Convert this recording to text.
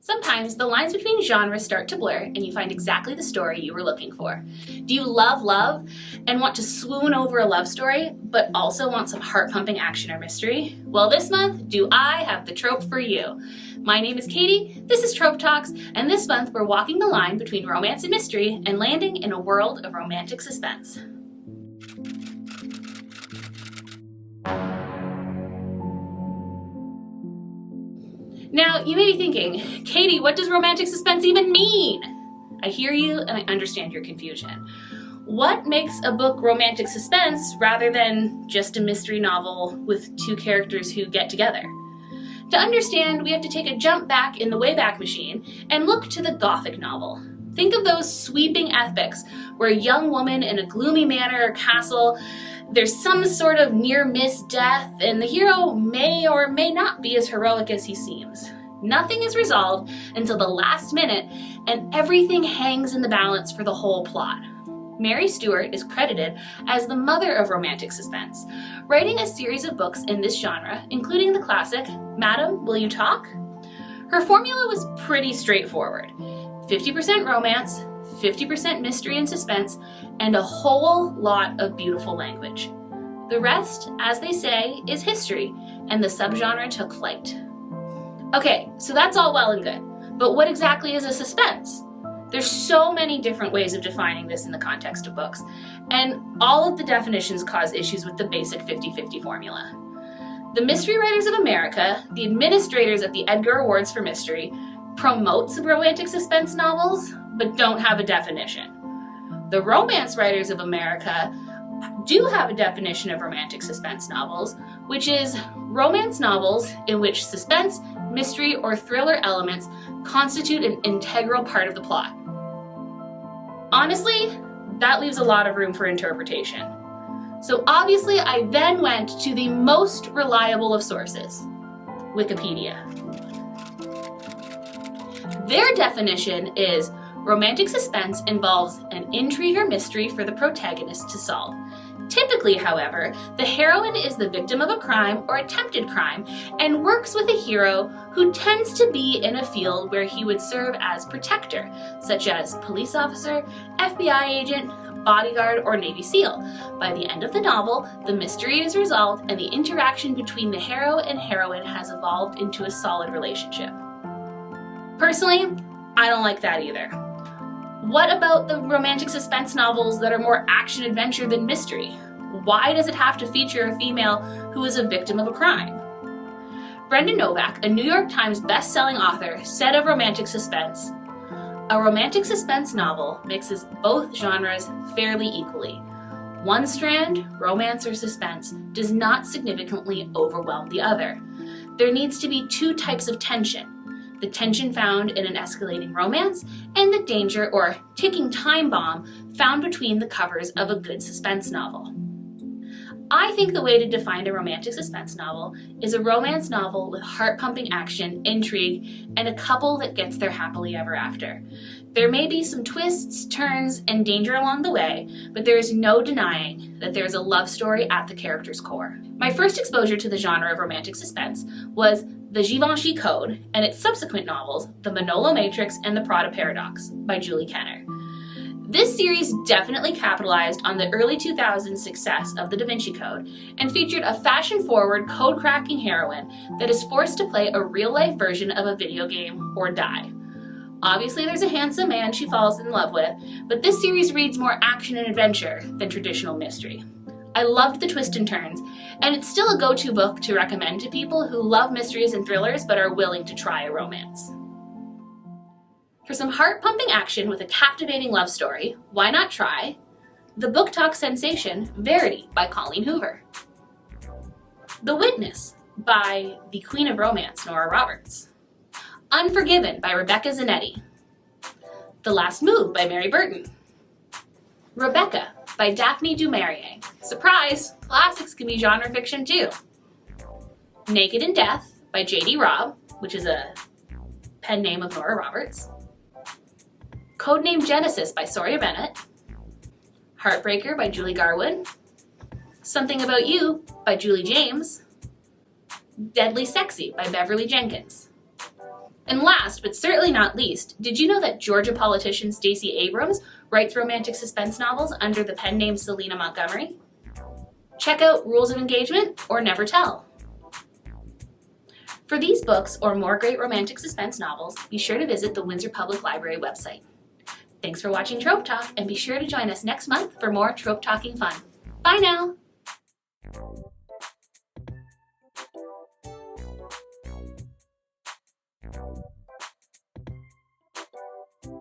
Sometimes the lines between genres start to blur and you find exactly the story you were looking for. Do you love love and want to swoon over a love story, but also want some heart-pumping action or mystery? Well, this month, do I have the trope for you. My name is Katie, this is Trope Talks, and this month we're walking the line between romance and mystery and landing in a world of romantic suspense. Now, you may be thinking, Katie, what does romantic suspense even mean? I hear you and I understand your confusion. What makes a book romantic suspense rather than just a mystery novel with two characters who get together? To understand, we have to take a jump back in the Wayback Machine and look to the Gothic novel. Think of those sweeping epics where a young woman in a gloomy manor or castle, there's some sort of near-miss death, and the hero may or may not be as heroic as he seems. Nothing is resolved until the last minute, and everything hangs in the balance for the whole plot. Mary Stuart is credited as the mother of romantic suspense, writing a series of books in this genre, including the classic Madam, Will You Talk? Her formula was pretty straightforward. 50% romance, 50% mystery and suspense, and a whole lot of beautiful language. The rest, as they say, is history, and the subgenre took flight. Okay, so that's all well and good, but what exactly is a suspense? There's so many different ways of defining this in the context of books, and all of the definitions cause issues with the basic 50-50 formula. The Mystery Writers of America, the administrators at the Edgar Awards for Mystery, promotes romantic suspense novels, but don't have a definition. The Romance Writers of America do have a definition of romantic suspense novels, which is romance novels in which suspense, mystery, or thriller elements constitute an integral part of the plot. Honestly, that leaves a lot of room for interpretation. So obviously, I then went to the most reliable of sources, Wikipedia. Their definition is romantic suspense involves an intrigue or mystery for the protagonist to solve. Typically, however, the heroine is the victim of a crime or attempted crime and works with a hero who tends to be in a field where he would serve as protector, such as police officer, FBI agent, bodyguard, or Navy SEAL. By the end of the novel, the mystery is resolved and the interaction between the hero and heroine has evolved into a solid relationship. Personally, I don't like that either. What about the romantic suspense novels that are more action-adventure than mystery? Why does it have to feature a female who is a victim of a crime? Brenda Novak, a New York Times best-selling author, said of romantic suspense, "A romantic suspense novel mixes both genres fairly equally. One strand, romance or suspense, does not significantly overwhelm the other. There needs to be two types of tension. The tension found in an escalating romance, and the danger or ticking time bomb found between the covers of a good suspense novel." I think the way to define a romantic suspense novel is a romance novel with heart-pumping action, intrigue, and a couple that gets their happily ever after. There may be some twists, turns, and danger along the way, but there is no denying that there is a love story at the character's core. My first exposure to the genre of romantic suspense was The Givenchy Code and its subsequent novels, The Manolo Matrix and The Prada Paradox by Julie Kenner. This series definitely capitalized on the early 2000s success of The Da Vinci Code and featured a fashion-forward, code-cracking heroine that is forced to play a real-life version of a video game or die. Obviously, there's a handsome man she falls in love with, but this series reads more action and adventure than traditional mystery. I loved the twists and turns, and it's still a go-to book to recommend to people who love mysteries and thrillers but are willing to try a romance. For some heart-pumping action with a captivating love story, why not try the book talk sensation Verity by Colleen Hoover, The Witness by the Queen of Romance, Nora Roberts, Unforgiven by Rebecca Zanetti, The Last Move by Mary Burton, Rebecca by Daphne du Maurier. Surprise! Classics can be genre fiction too. Naked in Death by J.D. Robb, which is a pen name of Nora Roberts. Codename Genesis by Soria Bennett. Heartbreaker by Julie Garwood. Something About You by Julie James. Deadly Sexy by Beverly Jenkins. And last, but certainly not least, did you know that Georgia politician Stacey Abrams writes romantic suspense novels under the pen name Selena Montgomery? Check out Rules of Engagement or Never Tell. For these books or more great romantic suspense novels, be sure to visit the Windsor Public Library website. Thanks for watching Trope Talk, and be sure to join us next month for more trope talking fun. Bye now!